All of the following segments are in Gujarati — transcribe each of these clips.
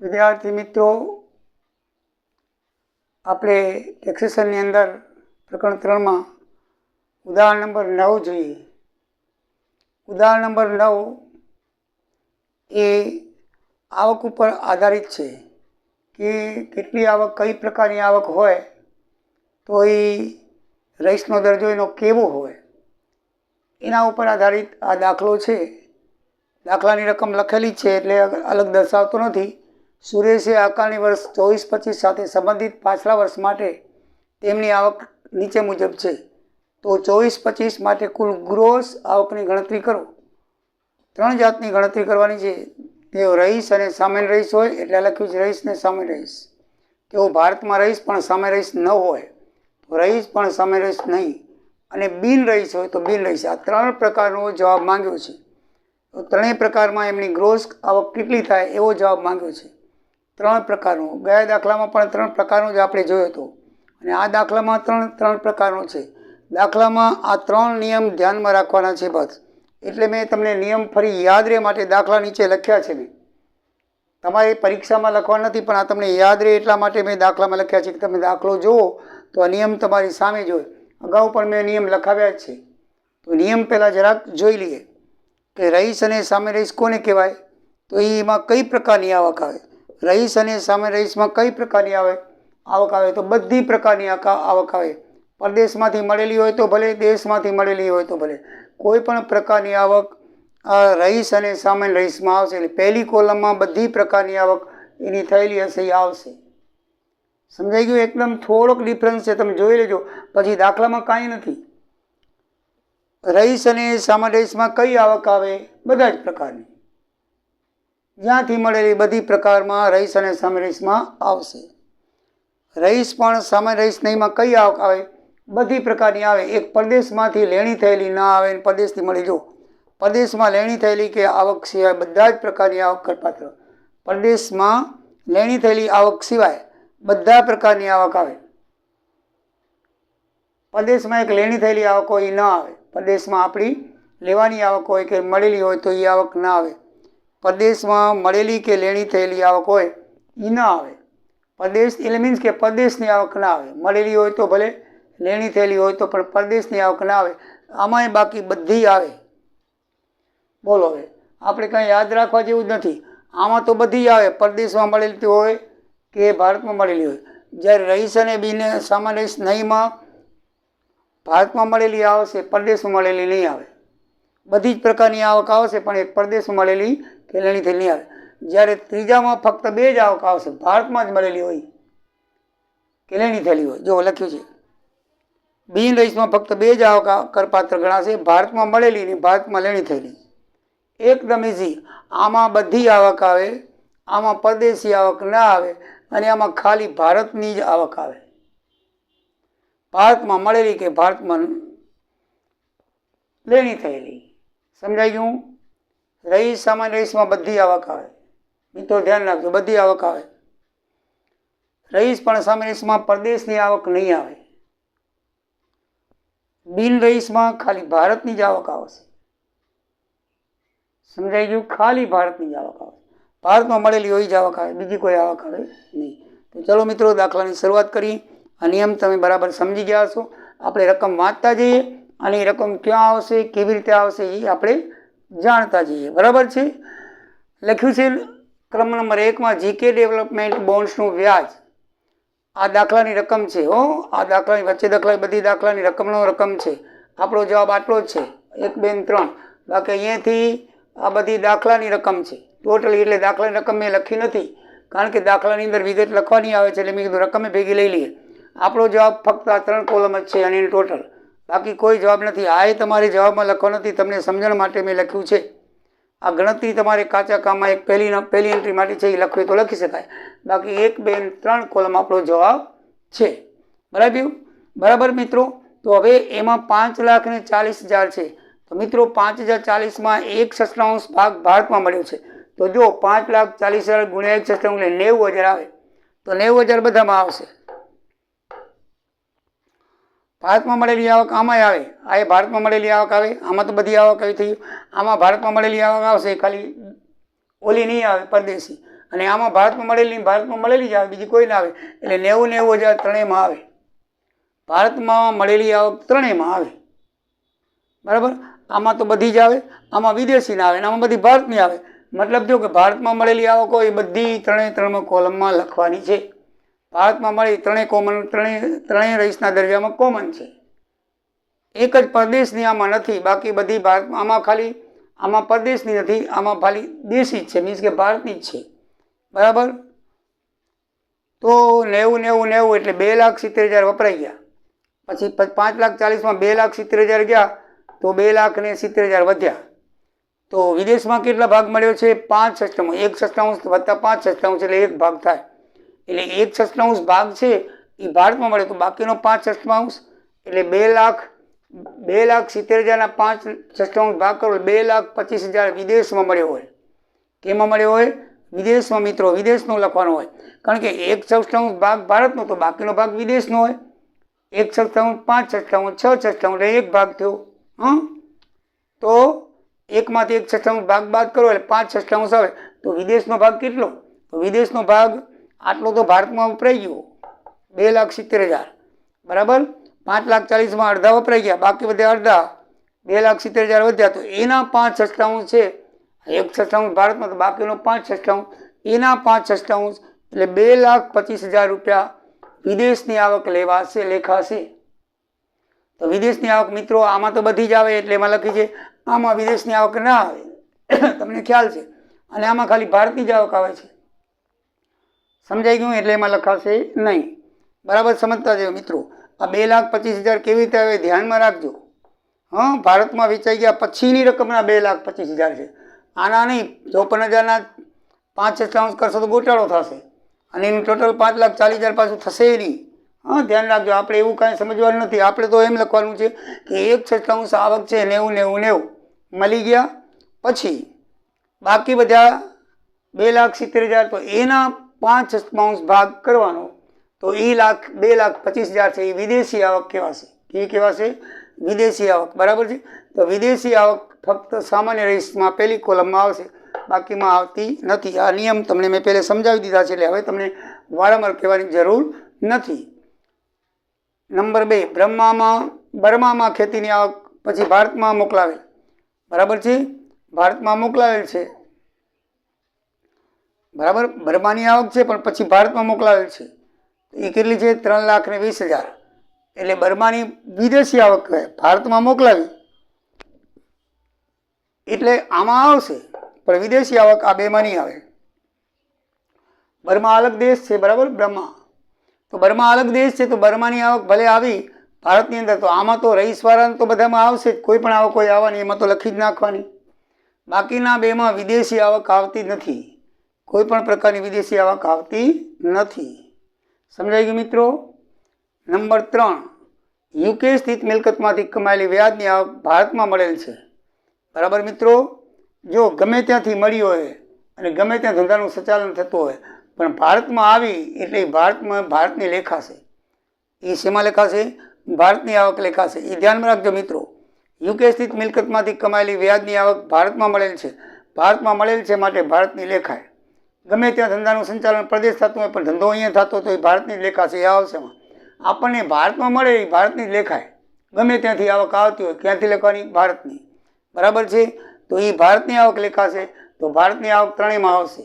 વિદ્યાર્થી મિત્રો, આપણે ટેક્સેશનની અંદર પ્રકરણ 3માં ઉદાહરણ નંબર 9 જોઈએ. ઉદાહરણ નંબર 9 એ આવક ઉપર આધારિત છે કે કેટલી આવક, કઈ પ્રકારની આવક હોય તો એ રહીશનો દરજ્જો એનો કેવો હોય એના ઉપર આધારિત આ દાખલો છે. દાખલાની રકમ લખેલી છે એટલે અલગ દર્શાવતો નથી. સુરેશે આકારણી વર્ષ 24-25 સાથે સંબંધિત પાછલા વર્ષ માટે તેમની આવક નીચે મુજબ છે. તો 24-25 માટે કુલ ગ્રોસ આવકની ગણતરી કરો. 3 જાતની ગણતરી કરવાની છે. તેઓ રહીશ અને સામેલ રહીશ હોય એટલે લખ્યું છે રહીશ ને સામેલ રહીશ. તેઓ ભારતમાં રહીશ પણ સામેલ રહીશ ન હોય તો રહીશ પણ સામેલ રહીશ નહીં, અને બિન રહીશ હોય તો બિન રહીશ. આ 3 પ્રકારનો જવાબ માંગ્યો છે. તો 3 પ્રકારમાં એમની ગ્રોસ આવક કેટલી થાય એવો જવાબ માંગ્યો છે. 3 પ્રકારનો. ગયા દાખલામાં પણ 3 પ્રકારનો જ આપણે જોયો હતો, અને આ દાખલામાં 3 પ્રકારનો છે. દાખલામાં આ 3 નિયમ ધ્યાનમાં રાખવાના છે બસ. એટલે મેં તમને નિયમ ફરી યાદ રહે માટે દાખલા નીચે લખ્યા છે. મેં તમારે પરીક્ષામાં લખવા નથી, પણ આ તમને યાદ રહે એટલા માટે મેં દાખલામાં લખ્યા છે કે તમે દાખલો જુઓ તો આ નિયમ તમારી સામે જ હોય. અગાઉ પણ મેં નિયમ લખાવ્યા જ છે. તો નિયમ પહેલાં જરાક જોઈ લઈએ કે રહીશ અને સામે રહીશ કોને કહેવાય. તો એમાં કઈ પ્રકારની આવક આવે. રહીશ અને સામે રહીશમાં કઈ પ્રકારની આવક આવે તો બધી પ્રકારની આવક આવે. પરદેશમાંથી મળેલી હોય તો ભલે, દેશમાંથી મળેલી હોય તો ભલે, કોઈ પણ પ્રકારની આવક આ રહીશ અને સામેલ રહીશમાં આવશે. એટલે પહેલી કોલમમાં બધી પ્રકારની આવક એની થયેલી હશે એ આવશે. સમજાઈ ગયું? એકદમ થોડોક ડિફરન્સ છે, તમે જોઈ લેજો. પછી દાખલામાં કાંઈ નથી. રહીશ અને સામેલ રહીશમાં કઈ આવક આવે? બધા જ પ્રકારની, જ્યાંથી મળેલી બધી પ્રકારમાં રહીશ અને સામેલ રહીશમાં આવશે. રહીશ પણ સામેલ રહીશ નહીંમાં કઈ આવક આવે? બધી પ્રકારની આવે. એક પરદેશમાંથી લેણી થયેલી ના આવે, પરદેશથી મળી. જો પરદેશમાં લેણી થયેલી કે આવક સિવાય બધા જ પ્રકારની આવક કરપાત્ર. પરદેશમાં લેણી થયેલી આવક સિવાય બધા પ્રકારની આવક આવે. પરદેશમાં એક લેણી થયેલી આવક હોય એ ન આવે. પરદેશમાં આપણી લેવાની આવક હોય કે મળેલી હોય તો એ આવક ના આવે. પરદેશમાં મળેલી કે લેણી થયેલી આવક હોય એ ના આવે. પરદેશ એટલે મીન્સ કે પરદેશની આવક ના આવે. મળેલી હોય તો ભલે, લેણી થયેલી હોય તો પણ પરદેશની આવક ના આવે. આમાંય બાકી બધી આવે. બોલો, હવે આપણે કાંઈ યાદ રાખવા જેવું જ નથી. આમાં તો બધી આવે. પરદેશમાં મળેલી હોય કે ભારતમાં મળેલી હોય. જ્યારે રહીશ અને બિન સામાન રહીશ નહીંમાં ભારતમાં મળેલી આવશે, પરદેશમાં મળેલી નહીં આવે. બધી જ પ્રકારની આવક આવશે પણ એક પરદેશમાં મળેલી કે લેણી થયેલી નહીં આવે. જ્યારે ત્રીજામાં ફક્ત 2 જ આવક આવશે. ભારતમાં જ મળેલી હોય કે લેણી થયેલી હોય. જો લખ્યું છે બિન રહીશમાં ફક્ત 2 જ આવક કરપાત્ર ગણાશે. ભારતમાં મળેલી ને ભારતમાં લેણી થયેલી. એકદમ ઇઝી. આમાં બધી આવક આવે, આમાં પરદેશી આવક ના આવે, અને આમાં ખાલી ભારતની જ આવક આવે. ભારતમાં મળેલી કે ભારતમાં લેણી થયેલી. સમજાઈ ગયું? રહીશ સામાન્ય રહીશમાં બધી આવક આવે. મિત્રો ધ્યાન રાખજો, બધી આવક આવે. રહીશ પણ સામાન્ય રહીશમાં પરદેશની આવક નહીં આવે. બિન રહીશમાં ખાલી ભારતની જ આવક આવશે. સમજાઈ ગયું? ખાલી ભારતની જ આવક આવે. ભારતમાં મળેલી હોય જ આવક આવે, બીજી કોઈ આવક આવે નહીં. તો ચલો મિત્રો, દાખલાની શરૂઆત કરી. આ નિયમ તમે બરાબર સમજી ગયા છો. આપણે રકમ વાંચતા જઈએ અને એ રકમ ક્યાં આવશે, કેવી રીતે આવશે એ આપણે જાણતા જઈએ. બરાબર છે? લખ્યું છે ક્રમ નંબર 1માં જીકે ડેવલપમેન્ટ બોન્ડ્સનું વ્યાજ. આ દાખલાની રકમ છે. આ દાખલાની વચ્ચે બધી દાખલાની રકમનો રકમ છે. આપણો જવાબ આટલો જ છે, 1, 2, 3. બાકી અહીંયાથી આ બધી દાખલાની રકમ છે ટોટલી. એટલે દાખલાની રકમ મેં લખી નથી, કારણ કે દાખલાની અંદર વિગત લખવાની આવે છે એટલે મેં કીધું રકમે ભેગી લઈ લઈએ. આપણો જવાબ ફક્ત આ 3 કોલમ જ છે અને એની ટોટલ, બાકી કોઈ જવાબ નથી. આ એ તમારે જવાબમાં લખવા નથી, તમને સમજણ માટે મેં લખ્યું છે. આ ગણતરી તમારે કાચા કામમાં એક પહેલી એન્ટ્રી માટે છે એ લખવી તો લખી શકાય. બાકી 1, 2, 3 કોલમ આપણો જવાબ છે. બરાબર મિત્રો? તો હવે એમાં 5,40,000 છે. તો મિત્રો 5,040માં 1/6 ભાગ ભારતમાં મળ્યો છે. તો જો 5,40,000 ગુણ્યા 1/6 એટલે 90,000 આવે. તો 90,000 બધામાં આવશે. ભારતમાં મળેલી આવક આમાંય આવે. આ એ ભારતમાં મળેલી આવક આવે. આમાં તો બધી આવક આવી થઈ. આમાં ભારતમાં મળેલી આવક આવશે, ખાલી ઓલી નહીં આવે પરદેશી. અને આમાં ભારતમાં મળેલી જ આવે, બીજી કોઈ ના આવે. એટલે 90,000 ત્રણેયમાં આવે. ભારતમાં મળેલી આવક ત્રણેયમાં આવે. બરાબર. આમાં તો બધી જ આવે, આમાં વિદેશી ના આવે, આમાં બધી ભારતની આવે. મતલબ જો કે ભારતમાં મળેલી આવક હોય એ બધી ત્રણેય કોલમમાં લખવાની છે. ભારતમાં મળે ત્રણેય રઈસના દરજ્જામાં કોમન છે. એક જ પરદેશની આમાં નથી, બાકી બધી ભારતમાં. આમાં પરદેશની નથી, આમાં ખાલી દેશી જ છે, મીન્સ કે ભારતની જ છે. બરાબર. તો 90,000 એટલે 2,70,000 વપરાઈ ગયા. પછી 5,40,000માં 2,70,000 ગયા તો 2,70,000 વધ્યા. તો વિદેશમાં કેટલા ભાગ મળ્યો છે? 5/6. 1/6 વત્તા 5/6 એટલે 1 ભાગ થાય. એટલે 1/6 ભાગ છે એ ભારતમાં મળે, તો બાકીનો 5/6 એટલે 2,70,000ના 5/6 ભાગ કરો, 2,25,000 વિદેશમાં મળ્યો હોય. કેમાં મળ્યો હોય? વિદેશમાં. મિત્રો વિદેશનો લખવાનો હોય, કારણ કે 1/6 ભાગ ભારતનો, તો બાકીનો ભાગ વિદેશનો હોય. 1/6, 5/6, 6/6 એટલે 1 ભાગ થયો. તો 1માંથી 1/6 ભાગ બાદ કરો એટલે 5/6 આવે. તો વિદેશનો ભાગ કેટલો? તો વિદેશનો ભાગ આટલો તો ભારતમાં વપરાઈ ગયો, 2,70,000. બરાબર. 5,40,000માં અડધા વપરાઈ ગયા, બાકી બધા અડધા, 2,70,000 વધ્યા. તો એના 5/6 છે. 1/6 ભારતમાં, તો બાકીનો 5/6 એના 5/6 એટલે 2,25,000 રૂપિયા વિદેશની આવક લેખાશે. તો વિદેશની આવક મિત્રો આમાં તો બધી જ આવે એટલે એમાં લખી છે. આમાં વિદેશની આવક ના આવે, તમને ખ્યાલ છે. અને આમાં ખાલી ભારતની જ આવક આવે છે. સમજાઈ ગયું? એટલે એમાં લખાશે નહીં. બરાબર સમજતા જાઓ મિત્રો. આ 2,25,000 કેવી રીતે આવે ધ્યાનમાં રાખજો. ભારતમાં વેચાઈ ગયા પછીની રકમના 2,25,000 છે. આના નહીં. 54,000ના 5/6 કરશો તો ગોટાળો થશે, અને એનું ટોટલ 5,40,000 પાછું થશે નહીં. ધ્યાન રાખજો. આપણે એવું કાંઈ સમજવાનું નથી. આપણે તો એમ લખવાનું છે કે 1/6 આવક છે, 90,000 મળી ગયા. પછી બાકી બધા 2,70,000, તો એના 5/6 ભાગ કરવાનો, તો એ 2,25,000 છે એ વિદેશી આવક કહેવાશે. એ કહેવાશે વિદેશી આવક. બરાબર છે. તો વિદેશી આવક ફક્ત સામાન્ય રઈસમાં પહેલી કોલમમાં આવશે, બાકીમાં આવતી નથી. આ નિયમ તમને મેં પહેલે સમજાવી દીધા છે, એટલે હવે તમને વારંવાર કહેવાની જરૂર નથી. નંબર 2, બર્મામાં ખેતીની આવક પછી ભારતમાં મોકલાવેલ. બરાબર છે. ભારતમાં મોકલાવેલ છે. બરાબર. બર્માની આવક છે પણ પછી ભારતમાં મોકલાવેલ છે. એ કેટલી છે? 3,20,000. એટલે બર્માની વિદેશી આવક કહેવાય. ભારતમાં મોકલાવી એટલે આમાં આવશે, પણ વિદેશી આવક આ બેમાં નહીં આવે. બર્મા અલગ દેશ છે. બરાબર. તો બર્મા અલગ દેશ છે, તો બર્માની આવક ભલે આવી ભારતની અંદર, તો આમાં તો રઈસવાળાને તો બધામાં આવશે જ. કોઈ પણ આવક કોઈ આવવાની, એમાં તો લખી જ નાખવાની. બાકીના બેમાં વિદેશી આવક આવતી નથી. કોઈ પણ પ્રકારની વિદેશી આવક આવતી નથી. સમજાઈ ગયું મિત્રો? નંબર 3, યુકે સ્થિત મિલકતમાંથી કમાયેલી વ્યાજની આવક ભારતમાં મળેલ છે. બરાબર મિત્રો. જો ગમે ત્યાંથી મળી હોય અને ગમે ત્યાં ધંધાનું સંચાલન થતું હોય, પણ ભારતમાં આવી એટલે ભારતની લેખાશે. એ શેમાં લેખાશે? ભારતની આવક લેખાશે. એ ધ્યાનમાં રાખજો મિત્રો. યુકે સ્થિત મિલકતમાંથી કમાયેલી વ્યાજની આવક ભારતમાં મળેલ છે. ભારતમાં મળેલ છે માટે ભારતની લેખાય. ગમે ત્યાં ધંધાનું સંચાલન પ્રદેશ થતું હોય પણ ધંધો અહીંયા થતો તો એ ભારતની જ લેખાશે. એ આવશે. આપણને ભારતમાં મળે એ ભારતની જ લેખાય. ગમે ત્યાંથી આવક આવતી હોય ક્યાંથી લેખવાની? ભારતની. બરાબર છે. તો એ ભારતની આવક લેખાશે. તો ભારતની આવક ત્રણેયમાં આવશે.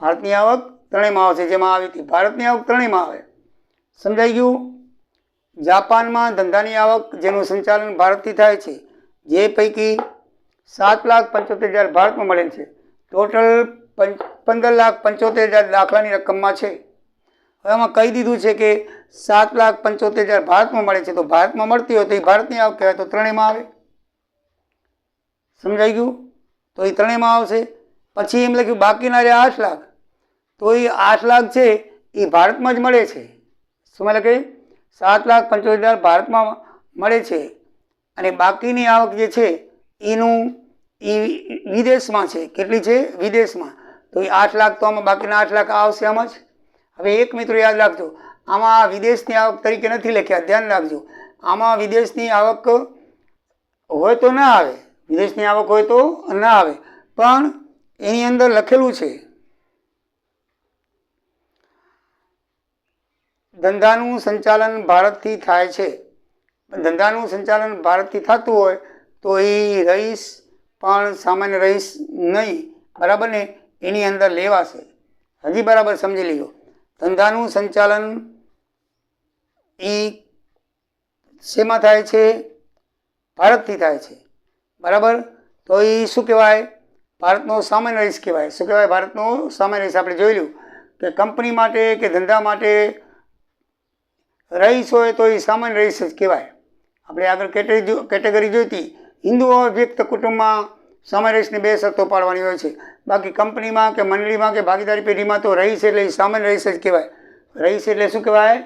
ભારતની આવક ત્રણેયમાં આવશે. જેમાં આવી હતી ભારતની આવક ત્રણેયમાં આવે. સમજાઈ ગયું? જાપાનમાં ધંધાની આવક જેનું સંચાલન ભારતથી થાય છે, જે પૈકી 7,75,000 ભારતમાં મળે છે. ટોટલ 15,75,000 દાખલાની રકમમાં છે. હવે આમાં કહી દીધું છે કે 7,75,000 ભારતમાં મળે છે, તો ભારતમાં મળતી હોય તો એ ભારતની આવક કહેવાય. તો ત્રણેયમાં આવે. સમજાઈ ગયું? તો એ ત્રણેયમાં આવશે. પછી એમ લખ્યું બાકીના રહ્યા 8 લાખ, તો એ 8 લાખ છે એ ભારતમાં જ મળે છે. શું લખે? 7,75,000 ભારતમાં મળે છે, અને બાકીની આવક જે છે એનું એ વિદેશમાં છે. કેટલી છે? વિદેશમાં. તો એ 8 લાખ, તો આમાં બાકીના 8 લાખ આવશે આમાં જ. હવે એક મિત્રો યાદ રાખજો, આમાં વિદેશની આવક તરીકે નથી લખ્યા. ધ્યાન રાખજો. આમાં વિદેશની આવક હોય તો ના આવે, વિદેશની આવક હોય તો ના આવે, પણ એની અંદર લખેલું છે ધંધાનું સંચાલન ભારતથી થાય છે. ધંધાનું સંચાલન ભારતથી થતું હોય તો એ રહીશ પણ સામાન્ય રહીશ નહીં, બરાબર ને, એની અંદર લેવાશે. હજી બરાબર સમજી લીધો. ધંધાનું સંચાલન એ શેમાં થાય છે? ભારતથી થાય છે, બરાબર. તો એ શું કહેવાય? ભારતનો સામાન્ય રહીશ કહેવાય. શું કહેવાય? ભારતનો સામાન્ય રહીશ. આપણે જોઈ લ્યું કે કંપની માટે કે ધંધા માટે રહીશ હોય તો એ સામાન્ય રહીશ જ કહેવાય. આપણે આગળ કેટેગરી જોઈતી, હિન્દુ વ્યક્ત કુટુંબમાં સામાન્ય રહીશની 2 શરતો પાડવાની હોય છે. બાકી કંપનીમાં કે મંડળીમાં કે ભાગીદારી પેઢીમાં તો રહીશ એટલે સામાન્ય રહીશ જ કહેવાય. રહીશ એટલે શું કહેવાય?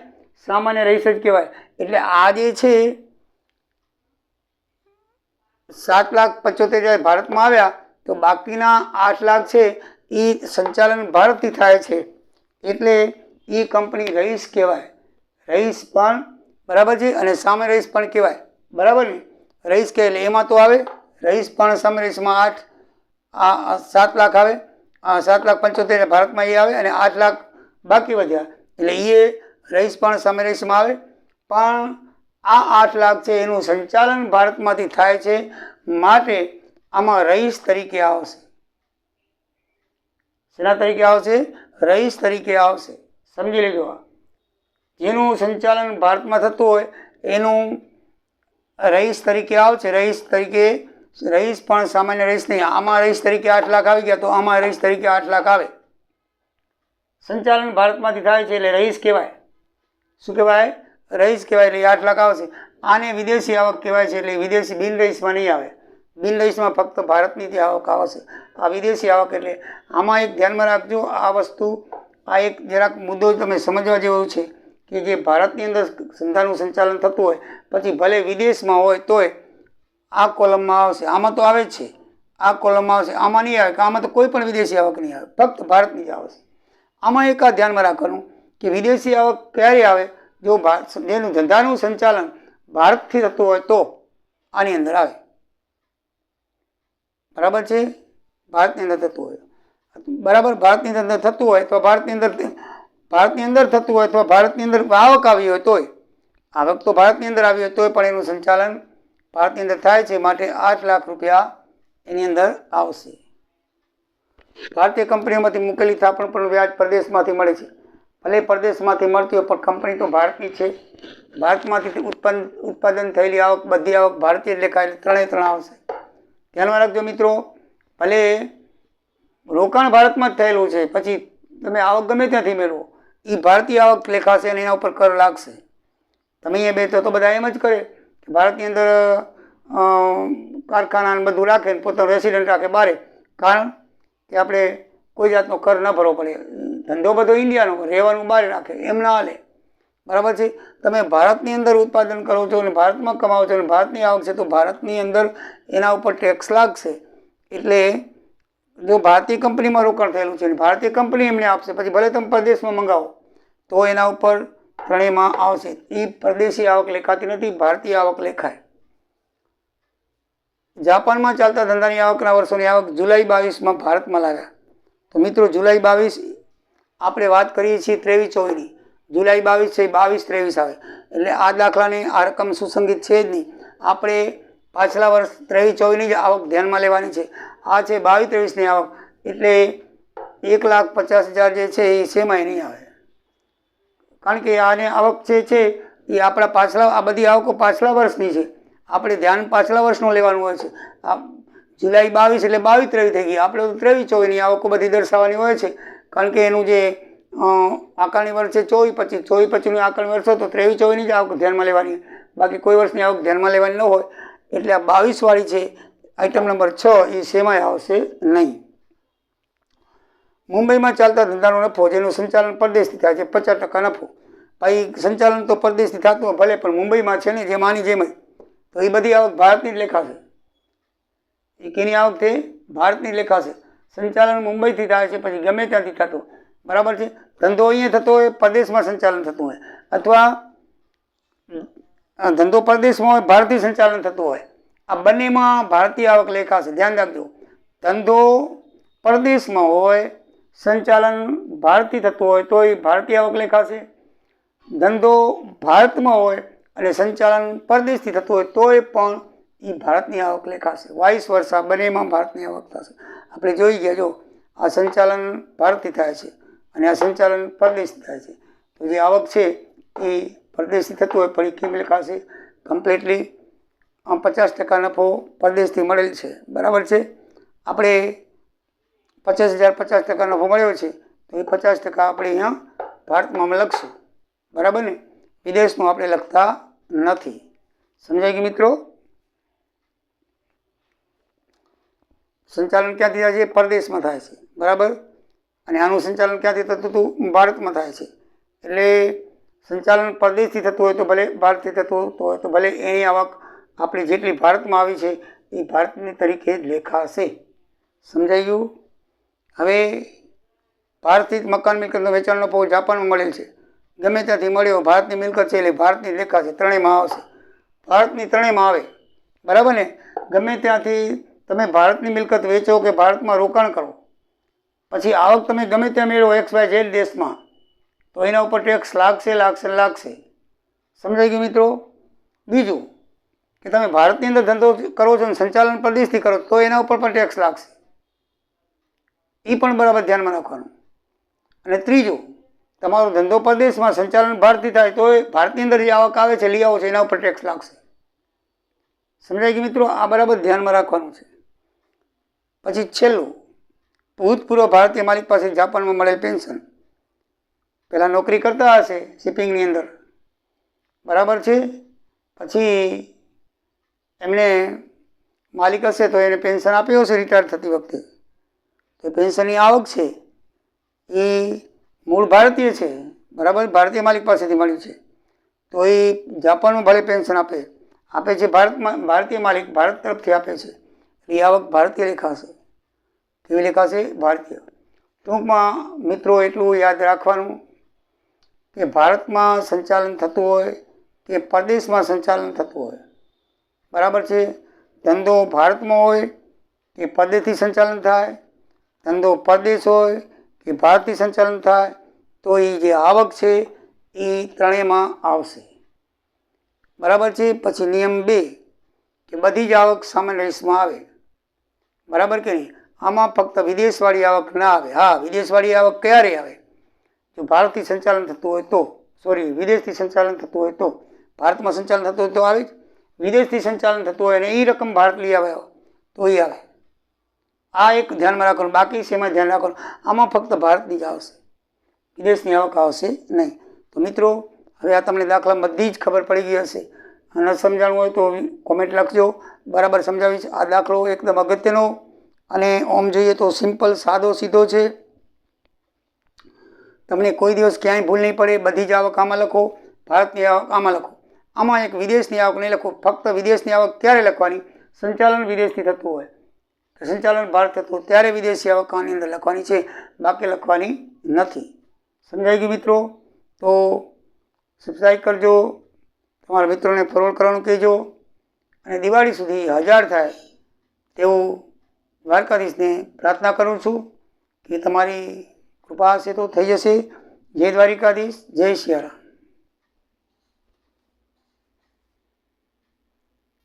સામાન્ય રહીશ જ કહેવાય. એટલે આ જે છે 7,75,000 ભારતમાં આવ્યા તો બાકીના 8 લાખ છે એ સંચાલન ભારતથી થાય છે, એટલે એ કંપની રહીશ કહેવાય. રહીશ પણ, બરાબર છે, અને સામે રહીશ પણ કહેવાય, બરાબર ને. રહીશ કહે એટલે એમાં તો આવે રહીશ પણ સામે રહીશમાં 7 લાખ આવે. 7,75,000 ભારતમાં એ આવે અને 8 લાખ બાકી વધ્યા એટલે એ રહીશ પણ સામે રહીશમાં આવે. પણ આ 8 લાખ છે એનું સંચાલન ભારતમાંથી થાય છે, માટે આમાં રહીશ તરીકે આવશે. શેના તરીકે આવશે? રહીશ તરીકે આવશે. સમજી લેજો. જેનું સંચાલન ભારતમાં થતું હોય એનું રહીશ તરીકે આવશે. રહીશ તરીકે, રહીશ પણ સામાન્ય રહીશ નહીં. આમાં રહીશ તરીકે 8 લાખ આવી ગયા તો આમાં રહીશ તરીકે 8 લાખ આવે. સંચાલન ભારતમાંથી થાય છે એટલે રહીશ કહેવાય. શું કહેવાય? રહીશ કહેવાય. એટલે 8 લાખ આવશે. આને વિદેશી આવક કહેવાય છે, એટલે વિદેશી બિન રહીશમાં નહીં આવે. બિન રહીશમાં ફક્ત ભારતની જે આવક આવશે. આ વિદેશી આવક. એટલે આમાં એક ધ્યાનમાં રાખજો આ વસ્તુ. આ એક જરાક મુદ્દો તમે સમજવા જેવો છે કે જે ભારતની અંદર ધંધાનું સંચાલન થતું હોય પછી ભલે વિદેશમાં હોય તોય આ કોલમમાં આવશે. આમાં તો આવે જ છે, આ કોલમમાં આવશે. આમાં નહીં આવે, આમાં તો કોઈ પણ વિદેશી આવક નહીં આવે, ફક્ત ભારતની જ આવશે. આમાં એક આ ધ્યાનમાં રાખવાનું કે વિદેશી આવક ક્યારે આવે? જો જેનું ધંધાનું સંચાલન ભારતથી થતું હોય તો આની અંદર આવે, બરાબર છે. ભારતની અંદર થતું હોય, બરાબર. ભારતની અંદર થતું હોય તો ભારતની અંદર થતું હોય તો ભારતની અંદર આવક આવી હોય તોય, આવક તો ભારતની અંદર આવી હોય તોય પણ એનું સંચાલન ભારતની અંદર થાય છે, માટે 8 લાખ રૂપિયા એની અંદર આવશે. ભારતીય કંપનીઓમાંથી મૂકેલી થાપણ પર વ્યાજ પરદેશમાંથી મળે છે. ભલે પરદેશમાંથી મળતી હોય પણ કંપની તો ભારતની છે. ભારતમાંથી ઉત્પાદન થયેલી આવક, બધી આવક ભારતીય જ લેખાય, એટલે 3 આવશે. ધ્યાનમાં રાખજો મિત્રો. ભલે રોકાણ ભારતમાં જ થયેલું છે, પછી તમે આવક ગમે ત્યાંથી મેળવો, એ ભારતીય આવક લેખાશે અને એના ઉપર કર લાગશે. તમે અહીંયા બેઠો તો બધા એમ જ કરે કે ભારતની અંદર કારખાના બધું રાખે ને પોતાનું રેસિડન્ટ રાખે બારે, કારણ કે આપણે કોઈ જાતનો કર ન ભરવો પડે. ધંધો બધો ઇન્ડિયાનો, રહેવાનું બહાર રાખે, એમ ના હાલે, બરાબર છે. તમે ભારતની અંદર ઉત્પાદન કરો છો અને ભારતમાં કમાવો છો અને ભારતની આવક છે તો ભારતની અંદર એના ઉપર ટેક્સ લાગશે. એટલે જો ભારતીય કંપનીમાં રોકાણ થયેલું છે અને ભારતીય કંપની એમને આપશે, પછી ભલે તમે પરદેશમાં મંગાવો તો એના ઉપર 3 આવશે. એ પરદેશી આવક લેખાતી નથી, ભારતીય આવક લેખાય. જાપાનમાં ચાલતા ધંધાની આવકના વર્ષોની આવક જુલાઈ 22માં ભારતમાં લાવ્યા. તો મિત્રો જુલાઈ 22 આપણે વાત કરીએ છીએ 23-24ની. જુલાઈ 22 છે, 22-23 આવે એટલે આ દાખલાની આ રકમ સુસંગીત છે જ નહીં. આપણે પાછલા વર્ષ 23-24ની જ આવક ધ્યાનમાં લેવાની છે. આ છે 22-23ની આવક, એટલે 1,50,000 જે છે એ શેમાંય નહીં આવે, કારણ કે આને આવક જે છે એ આપણા પાછલા, આ બધી આવકો પાછલા વર્ષની છે. આપણે ધ્યાન પાછલા વર્ષનું લેવાનું હોય છે. આ જુલાઈ 22 એટલે 22-23 થઈ ગઈ. આપણે તો 23-24ની આવકો બધી દર્શાવવાની હોય છે, કારણ કે એનું જે આકારણી વર્ષ છે 24-25, 24-25નું આકારણી વર્ષ હોય તો 23-24ની જ આવક ધ્યાનમાં લેવાની, બાકી કોઈ વર્ષની આવક ધ્યાનમાં લેવાની ન હોય. એટલે આ 22 વાળી છે આઇટમ નંબર 6 એ શેમાંય આવશે નહીં. મુંબઈમાં ચાલતા ધંધાનો નફો જેનું સંચાલન પરદેશથી થાય છે 50% નફો. ભાઈ સંચાલન તો પરદેશથી થતું હોય ભલે, પણ મુંબઈમાં છે ને જેમ આની જેમ જ, તો એ બધી આવક ભારતની જ લેખાશે. એ કેની આવક છે? ભારતની જ લેખાશે. સંચાલન મુંબઈથી થાય છે, પછી ગમે ત્યાંથી થતું, બરાબર છે. ધંધો અહીંયા થતો હોય, પરદેશમાં સંચાલન થતું હોય, અથવા ધંધો પરદેશમાં હોય, ભારતીય સંચાલન થતું હોય, આ બંનેમાં ભારતીય આવક લેખાશે. ધ્યાન રાખજો. ધંધો પરદેશમાં હોય, સંચાલન ભારતથી થતું હોય તો એ ભારતીય આવક લેખાશે. ધંધો ભારતમાં હોય અને સંચાલન પરદેશથી થતું હોય તોય પણ એ ભારતની આવક લેખાશે. વાઇસ વર્ષા બંનેમાં ભારતની આવક થશે. આપણે જોઈ ગયા, જો આ સંચાલન ભારતથી થાય છે અને આ સંચાલન પરદેશથી થાય છે, તો જે આવક છે એ પરદેશથી થતું હોય પણ એ કેમ લેખાશે? કમ્પ્લીટલી 50% નફો પરદેશથી મળેલ છે, બરાબર છે. આપણે 50,000 50% નફો મળ્યો છે તો એ 50% આપણે અહીંયા ભારતમાં લખશું, બરાબર ને? વિદેશનું આપણે લખતા નથી. સમજાય ગયું મિત્રો? સંચાલન ક્યાંથી થાય છે? પરદેશમાં થાય છે, બરાબર. અને આનું સંચાલન ક્યાંથી થતું હતું? ભારતમાં થાય છે. એટલે સંચાલન પરદેશથી થતું હોય તો ભલે, ભારતથી થતું હોય તો ભલે, એની આવક આપણે જેટલી ભારતમાં આવી છે એ ભારતની તરીકે જ લેખાશે. સમજાઈ ગયું? હવે ભારતથી જ મકાન મિલકતનો વેચાણનો નફો જાપાનમાં મળેલ છે, ગમે ત્યાંથી મળ્યો, ભારતની મિલકત છે એટલે ભારતની લેખાશે, ત્રણેયમાં આવશે. ભારતની ત્રણેયમાં આવે, બરાબર ને? ગમે ત્યાંથી તમે ભારતની મિલકત વેચો કે ભારતમાં રોકાણ કરો, પછી આવક તમે ગમે ત્યાં મેળવો XYZ દેશમાં, તો એના ઉપર ટેક્સ લાગશે. સમજાઈ ગયું મિત્રો? બીજું કે તમે ભારતની અંદર ધંધો કરો છો અને સંચાલન પરદેશથી કરો તો એના ઉપર પણ ટેક્સ લાગશે. એ પણ બરાબર ધ્યાનમાં રાખવાનું. અને ત્રીજું, તમારો ધંધો પરદેશમાં, સંચાલન ભારતથી થાય તો ભારતની અંદર જે આવક આવે છે, લઈ આવો છે, એના ઉપર ટેક્સ લાગશે. સમજાય ગયું મિત્રો? આ બરાબર ધ્યાનમાં રાખવાનું છે. પછી છેલ્લું, ભૂતપૂર્વ ભારતીય માલિક પાસે જાપાનમાં મળેલ પેન્શન. પહેલાં નોકરી કરતા હશે શિપિંગની અંદર, બરાબર છે. પછી એમને માલિક હશે તો એને પેન્શન આપ્યું હશે રિટાયર થતી વખતે, તો પેન્શનની આવક છે એ મૂળ ભારતીય છે, બરાબર, ભારતીય માલિક પાસેથી મળ્યું છે, તો એ જાપાનમાં ભલે પેન્શન આપે છે, ભારતમાં ભારતીય માલિક ભારત તરફથી આપે છે, એ આવક ભારતીય લેખાશે. કેવી લેખાશે? ભારતીય. ટૂંકમાં મિત્રો એટલું યાદ રાખવાનું કે ભારતમાં સંચાલન થતું હોય કે પરદેશમાં સંચાલન થતું હોય, બરાબર છે. ધંધો ભારતમાં હોય કે પરદેશથી સંચાલન થાય, ધંધો પરદેશ હોય કે ભારતથી સંચાલન થાય, તો એ જે આવક છે એ ત્રણેયમાં આવશે, બરાબર છે. પછી નિયમ 2 કે બધી જ આવક સામાન્ય રેસમાં આવે, બરાબર કે નહીં? આમાં ફક્ત વિદેશવાળી આવક ના આવે. હા, વિદેશવાળી આવક ક્યારે આવે? જો ભારતથી સંચાલન થતું હોય તો, વિદેશથી સંચાલન થતું હોય તો. ભારતમાં સંચાલન થતું હોય તો આવે જ, વિદેશથી સંચાલન થતું હોય અને એ રકમ ભારત લઈ આવે તો એ આવે. આ એક ધ્યાનમાં રાખવાનું. બાકી શેમાં ધ્યાન રાખવાનું? આમાં ફક્ત ભારતની જ આવશે, વિદેશની આવક આવશે નહીં. તો મિત્રો, હવે આ તમને દાખલા બધી જ ખબર પડી ગઈ હશે. ન સમજાણું હોય તો કોમેન્ટ લખજો, બરાબર સમજાવીશ. આ દાખલો એકદમ અગત્યનો અને ઓમ જોઈએ તો સિમ્પલ, સાદો, સીધો છે. તમને કોઈ દિવસ ક્યાંય ભૂલ નહીં પડે. બધી જ આવક આમાં લખો, ભારતની આવક આમાં લખો. આમાં એક વિદેશની આવક નહીં લખો. ફક્ત વિદેશની આવક ક્યારે લખવાની? સંચાલન વિદેશથી થતું હોય, સંચાલન ભારત થતું હોય ત્યારે વિદેશી આવક આની અંદર લખવાની છે, બાકી લખવાની નથી. સમજાઈ ગયું મિત્રો? તો સબસ્ક્રાઈબ કરજો, તમારા મિત્રોને ફોરવર્ડ કરવાનું કહેજો, અને દિવાળી સુધી 1000 થાય તેવું દ્વારકાધીશને પ્રાર્થના કરું છું કે તમારી કૃપા હશે તો થઈ જશે. જય દ્વારિકાધીશ, જય સિયારામ.